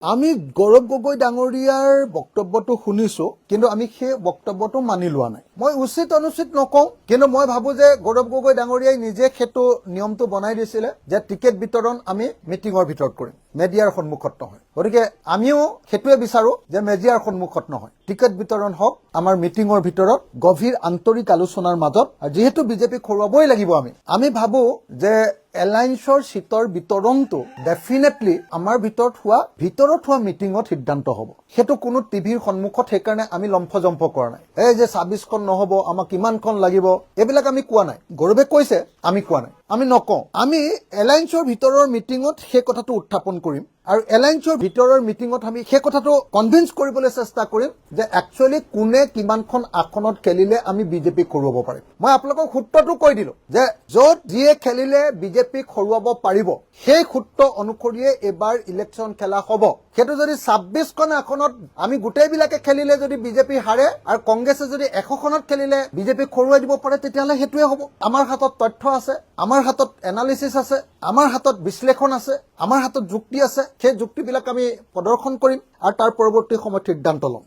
আমি গৌৰৱ গগৈ ডাঙৰীয়াৰ বক্তব্যটো শুনিছো, কিন্তু আমি সেই বক্তব্যটো মানি লোৱা নাই। মই উচিত অনুচিত নকওঁ, কিন্তু মই ভাবো যে গৌৰৱ গগৈ ডাঙৰীয়াই নিজে সেইটো নিয়মটো বনাই দিছিলে যে টিকেট বিতৰণ আমি মিটিঙৰ ভিতৰত কৰিম, মেডিয়াৰ সন্মুখত নহয়। গতিকে আমিও সেইটোৱে বিচাৰো যে মেডিয়াৰ সন্মুখত নহয়, টিকেট বিতৰণ হওক আমাৰ মিটিঙৰ ভিতৰত গভীৰ আন্তৰিক আলোচনাৰ মাজত। আৰু যিহেতু বিজেপিক হৰুৱাবই লাগিব, আমি ভাবো যে এলায়েন্সৰ সিটৰ বিতৰণটো ডেফিনেটলি আমাৰ ভিতৰত হোৱা মিটিঙত সিদ্ধান্ত হ'ব। সেইটো কোনো টিভিৰ সন্মুখত সেইকাৰণে আমি লম্ফজম্ফ কৰা নাই। এই যে 26খন নহ'ব, আমাক কিমানখন লাগিব, এইবিলাক আমি কোৱা নাই। গৌৰৱে কৈছে, আমি কোৱা নাই, আমি নকওঁ। আমি এলায়েন্সৰ ভিতৰৰ মিটিঙত সেই কথাটো উত্থাপন কৰিম আৰু এলায়েন্সৰ ভিতৰৰ মিটিঙত আমি সেই কথাটো কনভিন্স কৰিবলৈ চেষ্টা কৰিম যে একচুৱেলি কোনে কিমানখন আসনত খেলিলে আমি বিজেপিক হৰুৱাব পাৰিম। মই আপোনালোকক সূত্ৰটো কৈ দিলো যে য'ত যিয়ে খেলিলে বিজেপিক হৰুৱাব পাৰিব, সেই সূত্ৰ অনুসৰিয়ে এইবাৰ ইলেকশ্যন খেলা হ'ব। সেইটো যদি 26খন আসনত আমি গোটেইবিলাকে খেলিলে যদি বিজেপি হাৰে আৰু কংগ্ৰেছে যদি 100খনত খেলিলে বিজেপিক হৰুৱাই দিব পাৰে, তেতিয়াহ'লে সেইটোৱে হ'ব। আমাৰ হাতত তথ্য আছে, আমাৰ হাতত এনালিচিছ আছে, আমাৰ হাতত বিশ্লেষণ আছে, আমাৰ হাতত যুক্তি আছে। সেই যুক্তিবিলাক আমি প্ৰদৰ্শন কৰিম আৰু তাৰ পৰৱৰ্তী সময়ত সিদ্ধান্ত ল'ম।